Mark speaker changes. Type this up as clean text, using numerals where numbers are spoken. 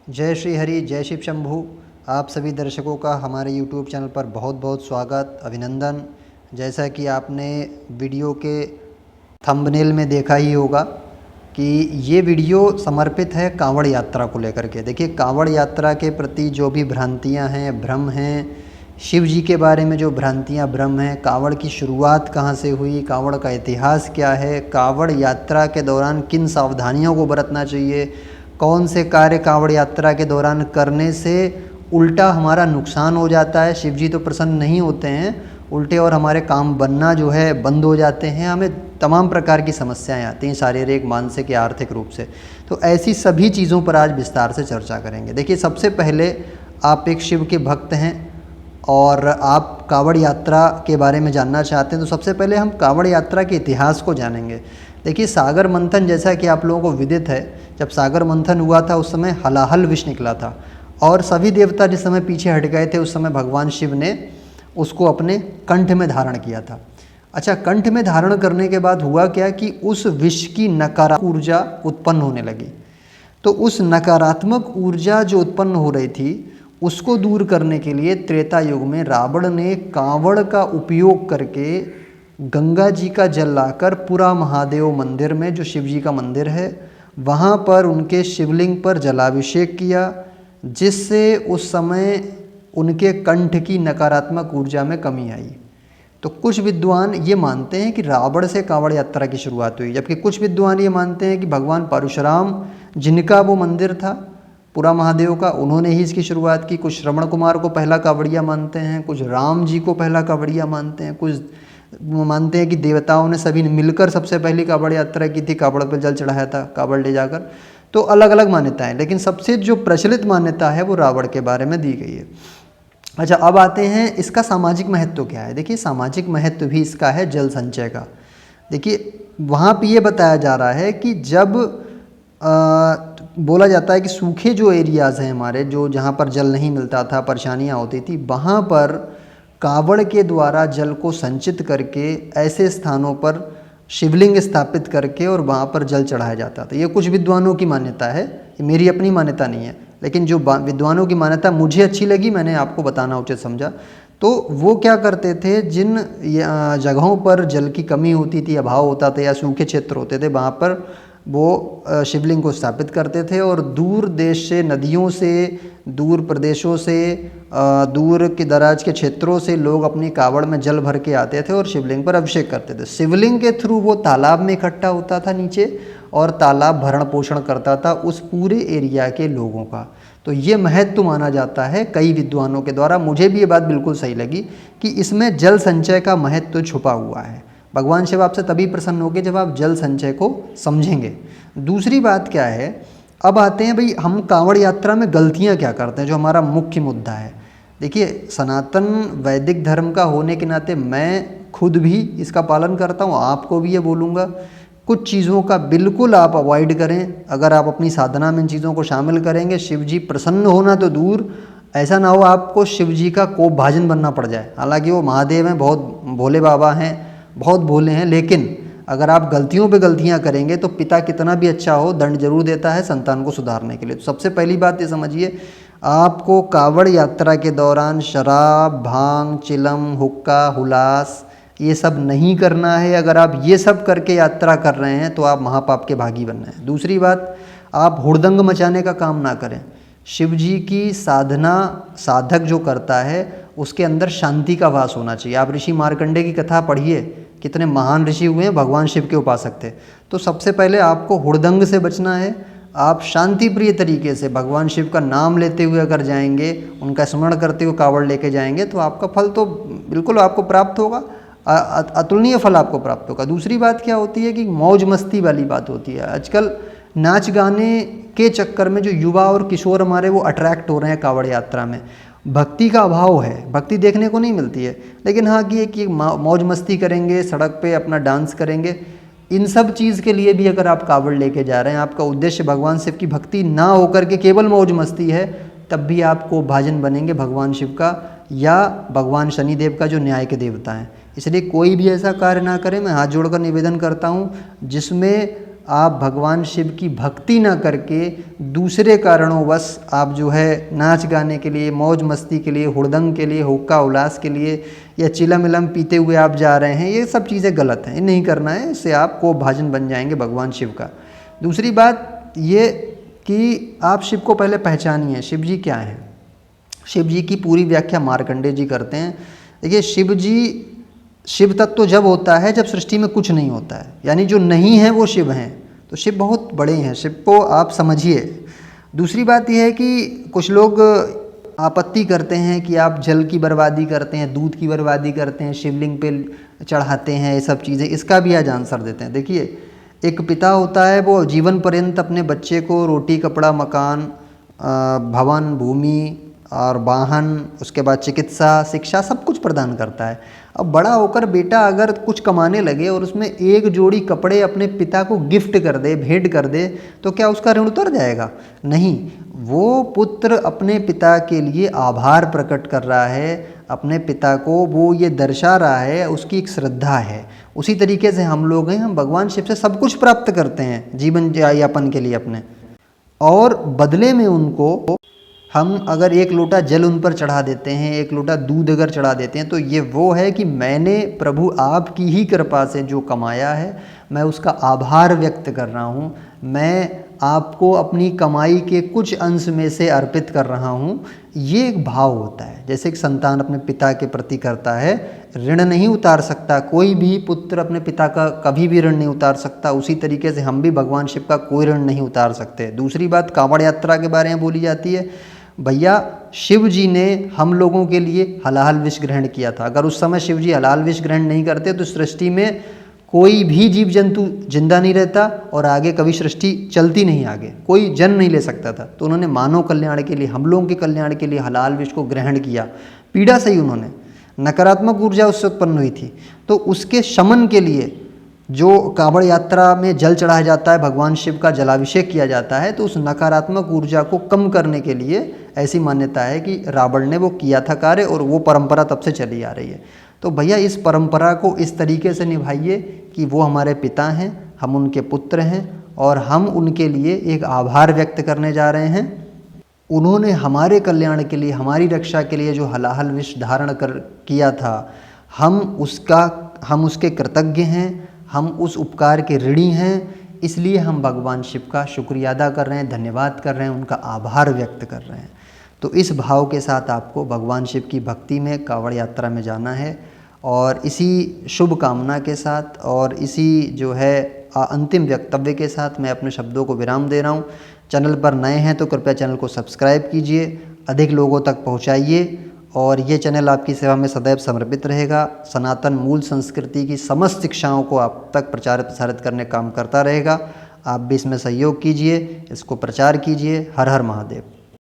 Speaker 1: जय श्री हरि, जय शिव शंभू। आप सभी दर्शकों का हमारे यूट्यूब चैनल पर बहुत बहुत स्वागत, अभिनंदन। जैसा कि आपने वीडियो के थंबनेल में देखा ही होगा कि ये वीडियो समर्पित है कांवड़ यात्रा को लेकर के। देखिए, कांवड़ यात्रा के प्रति जो भी भ्रांतियाँ हैं, भ्रम हैं, शिव जी के बारे में जो भ्रांतियाँ, भ्रम हैं, कांवड़ की शुरुआत कहाँ से हुई, कांवड़ का इतिहास क्या है, कांवड़ यात्रा के दौरान किन सावधानियों को बरतना चाहिए, कौन से कार्य कांवड़ यात्रा के दौरान करने से उल्टा हमारा नुकसान हो जाता है, शिव जी तो प्रसन्न नहीं होते हैं, उल्टे और हमारे काम बनना जो है बंद हो जाते हैं, हमें तमाम प्रकार की समस्याएं आती हैं, शारीरिक, मानसिक या आर्थिक रूप से। तो ऐसी सभी चीज़ों पर आज विस्तार से चर्चा करेंगे। देखिए, सबसे पहले आप एक शिव के भक्त हैं और आप कांवड़ यात्रा के बारे में जानना चाहते हैं, तो सबसे पहले हम कांवड़ यात्रा के इतिहास को जानेंगे। देखिए, सागर मंथन, जैसा कि आप लोगों को विदित है, जब सागर मंथन हुआ था उस समय हलाहल विष निकला था और सभी देवता जिस समय पीछे हट गए थे उस समय भगवान शिव ने उसको अपने कंठ में धारण किया था। अच्छा, कंठ में धारण करने के बाद हुआ क्या कि उस विष की नकारात्मक ऊर्जा उत्पन्न होने लगी। तो उस नकारात्मक ऊर्जा जो उत्पन्न हो रही थी उसको दूर करने के लिए त्रेता युग में रावण ने कांवड़ का उपयोग करके गंगा जी का जल लाकर पुरा महादेव मंदिर में, जो शिव जी का मंदिर है, वहाँ पर उनके शिवलिंग पर जलाभिषेक किया, जिससे उस समय उनके कंठ की नकारात्मक ऊर्जा में कमी आई। तो कुछ विद्वान ये मानते हैं कि रावण से कांवड़ यात्रा की शुरुआत हुई, जबकि कुछ विद्वान ये मानते हैं कि भगवान परशुराम, जिनका वो मंदिर था पुरा महादेव का, उन्होंने ही इसकी शुरुआत की। कुछ श्रवण कुमार को पहला कांवड़िया मानते हैं, कुछ राम जी को पहला कांवड़िया मानते हैं, कुछ मानते हैं कि देवताओं ने सभी ने मिलकर सबसे पहली कांवड़ यात्रा की थी, कांवड़ पर जल चढ़ाया था कांवड़ ले जाकर। तो अलग अलग मान्यताएं, लेकिन सबसे जो प्रचलित मान्यता है वो रावण के बारे में दी गई है। अच्छा, अब आते हैं इसका सामाजिक महत्व क्या है। देखिए, सामाजिक महत्व भी इसका है जल संचय का। देखिए, वहाँ पे ये बताया जा रहा है कि जब बोला जाता है कि सूखे जो एरियाज़ हैं हमारे, जो जहाँ पर जल नहीं मिलता था, परेशानियाँ होती थी, वहाँ पर कांवड़ के द्वारा जल को संचित करके ऐसे स्थानों पर शिवलिंग स्थापित करके और वहाँ पर जल चढ़ाया जाता था। ये कुछ विद्वानों की मान्यता है, ये मेरी अपनी मान्यता नहीं है, लेकिन जो विद्वानों की मान्यता मुझे अच्छी लगी, मैंने आपको बताना उचित समझा। तो वो क्या करते थे, जिन जगहों पर जल की कमी होती थी, अभाव होता था या सूखे क्षेत्र होते थे, वहाँ पर वो शिवलिंग को स्थापित करते थे और दूर देश से, नदियों से, दूर प्रदेशों से, दूर के दराज के क्षेत्रों से लोग अपनी कांवड़ में जल भर के आते थे और शिवलिंग पर अभिषेक करते थे। शिवलिंग के थ्रू वो तालाब में इकट्ठा होता था नीचे और तालाब भरण पोषण करता था उस पूरे एरिया के लोगों का। तो ये महत्व माना जाता है कई विद्वानों के द्वारा। मुझे भी ये बात बिल्कुल सही लगी कि इसमें जल संचय का महत्व छुपा हुआ है। भगवान शिव आपसे तभी प्रसन्न होंगे जब आप जल संचय को समझेंगे। दूसरी बात क्या है, अब आते हैं भाई हम कांवड़ यात्रा में गलतियां क्या करते हैं, जो हमारा मुख्य मुद्दा है। देखिए, सनातन वैदिक धर्म का होने के नाते मैं खुद भी इसका पालन करता हूँ, आपको भी ये बोलूँगा, कुछ चीज़ों का बिल्कुल आप अवॉइड करें। अगर आप अपनी साधना में इन चीज़ों को शामिल करेंगे, शिव जी प्रसन्न होना तो दूर, ऐसा ना हो आपको शिव जी का कोप भाजन बनना पड़ जाए। हालांकि वो महादेव हैं, बहुत भोले बाबा हैं, बहुत भोले हैं, लेकिन अगर आप गलतियों पे गलतियां करेंगे तो पिता कितना भी अच्छा हो, दंड जरूर देता है संतान को सुधारने के लिए। तो सबसे पहली बात ये समझिए, आपको कांवड़ यात्रा के दौरान शराब, भांग, चिलम, हुक्का, हुलास ये सब नहीं करना है। अगर आप ये सब करके यात्रा कर रहे हैं तो आप महापाप के भागी बन रहे हैं। दूसरी बात, आप हुड़दंग मचाने का काम ना करें। शिव जी की साधना साधक जो करता है उसके अंदर शांति का वास होना चाहिए। आप ऋषि मार्कंडे की कथा पढ़िए, कितने महान ऋषि हुए हैं, भगवान शिव के उपासक थे। तो सबसे पहले आपको हुड़दंग से बचना है। आप शांति प्रिय तरीके से भगवान शिव का नाम लेते हुए अगर जाएंगे, उनका स्मरण करते हुए कांवड़ लेके जाएंगे तो आपका फल तो बिल्कुल आपको प्राप्त होगा, अतुलनीय फल आपको प्राप्त होगा। दूसरी बात क्या होती है कि मौज मस्ती वाली बात होती है। आजकल नाच गाने के चक्कर में जो युवा और किशोर हमारे वो अट्रैक्ट हो रहे हैं कांवड़ यात्रा में, भक्ति का अभाव है, भक्ति देखने को नहीं मिलती है। लेकिन हाँ कि मौज मस्ती करेंगे, सड़क पे अपना डांस करेंगे, इन सब चीज़ के लिए भी अगर आप कांवड़ लेके जा रहे हैं, आपका उद्देश्य भगवान शिव की भक्ति ना होकर के केवल मौज मस्ती है, तब भी आपको भाजन बनेंगे भगवान शिव का या भगवान शनिदेव का, जो न्याय के देवता हैं। इसलिए कोई भी ऐसा कार्य ना करें। मैं हाथ जोड़कर निवेदन करता हूँ जिसमें आप भगवान शिव की भक्ति ना करके दूसरे कारणों आप जो है नाच गाने के लिए, मौज मस्ती के लिए, हुड़दंग के लिए, हुक्का उल्लास के लिए या चिलम इलम पीते हुए आप जा रहे हैं, ये सब चीज़ें गलत हैं, ये नहीं करना है। इससे आप को भाजन बन जाएंगे भगवान शिव का। दूसरी बात ये कि आप शिव को पहले पहचानिए, शिव जी क्या हैं। शिव जी की पूरी व्याख्या मार्कंडेय जी करते हैं। देखिए शिव तत्व जब होता है जब सृष्टि में कुछ नहीं होता है, यानी जो नहीं है वो शिव हैं। तो शिव बहुत बड़े हैं, शिव को आप समझिए। दूसरी बात यह है कि कुछ लोग आपत्ति करते हैं कि आप जल की बर्बादी करते हैं, दूध की बर्बादी करते हैं, शिवलिंग पे चढ़ाते हैं, ये सब चीज़ें। इसका भी आज आंसर देते हैं। देखिए एक पिता होता है, वो जीवन पर्यंत अपने बच्चे को रोटी, कपड़ा, मकान, भवन, भूमि और वाहन, उसके बाद चिकित्सा, शिक्षा, सब कुछ प्रदान करता है। अब बड़ा होकर बेटा अगर कुछ कमाने लगे और उसमें एक जोड़ी कपड़े अपने पिता को गिफ्ट कर दे, भेंट कर दे, तो क्या उसका ऋण उतर जाएगा? नहीं, वो पुत्र अपने पिता के लिए आभार प्रकट कर रहा है, अपने पिता को वो ये दर्शा रहा है, उसकी एक श्रद्धा है। उसी तरीके से हम लोग हैं, हम भगवान शिव से सब कुछ प्राप्त करते हैं जीवन यापन के लिए अपने, और बदले में उनको हम अगर एक लोटा जल उन पर चढ़ा देते हैं, एक लोटा दूध अगर चढ़ा देते हैं, तो ये वो है कि मैंने प्रभु आपकी ही कृपा से जो कमाया है, मैं उसका आभार व्यक्त कर रहा हूँ, मैं आपको अपनी कमाई के कुछ अंश में से अर्पित कर रहा हूँ। ये एक भाव होता है, जैसे एक संतान अपने पिता के प्रति करता है। ऋण नहीं उतार सकता कोई भी पुत्र अपने पिता का, कभी भी ऋण नहीं उतार सकता। उसी तरीके से हम भी भगवान शिव का कोई ऋण नहीं उतार सकते। दूसरी बात कांवड़ यात्रा के बारे में बोली जाती है। भैया शिव जी ने हम लोगों के लिए हलाल विष ग्रहण किया था। अगर उस समय शिव जी हलाल विष ग्रहण नहीं करते तो सृष्टि में कोई भी जीव जंतु जिंदा नहीं रहता और आगे कभी सृष्टि चलती नहीं, आगे कोई जन्म नहीं ले सकता था। तो उन्होंने मानव कल्याण के लिए, हम लोगों के कल्याण के लिए हलाल विष को ग्रहण किया। पीड़ा से ही उन्होंने, नकारात्मक ऊर्जा उससे उत्पन्न हुई थी, तो उसके शमन के लिए जो कांवड़ यात्रा में जल चढ़ाया जाता है, भगवान शिव का जलाभिषेक किया जाता है, तो उस नकारात्मक ऊर्जा को कम करने के लिए ऐसी मान्यता है कि रावण ने वो किया था कार्य, और वो परंपरा तब से चली आ रही है। तो भैया इस परंपरा को इस तरीके से निभाइए कि वो हमारे पिता हैं, हम उनके पुत्र हैं, और हम उनके लिए एक आभार व्यक्त करने जा रहे हैं। उन्होंने हमारे कल्याण के लिए, हमारी रक्षा के लिए जो हलाहल विष धारण किया था, हम उसके कृतज्ञ हैं, हम उस उपकार के ऋणी हैं। इसलिए हम भगवान शिव का शुक्रिया अदा कर रहे हैं, धन्यवाद कर रहे हैं, उनका आभार व्यक्त कर रहे हैं। तो इस भाव के साथ आपको भगवान शिव की भक्ति में कांवड़ यात्रा में जाना है। और इसी शुभ कामना के साथ और इसी जो है अंतिम वक्तव्य के साथ मैं अपने शब्दों को विराम दे रहा हूँ। चैनल पर नए हैं तो कृपया चैनल को सब्सक्राइब कीजिए, अधिक लोगों तक पहुँचाइए, और ये चैनल आपकी सेवा में सदैव समर्पित रहेगा। सनातन मूल संस्कृति की समस्त शिक्षाओं को आप तक प्रचारित प्रसारित करने का काम करता रहेगा। आप भी इसमें सहयोग कीजिए, इसको प्रचार कीजिए। हर हर महादेव।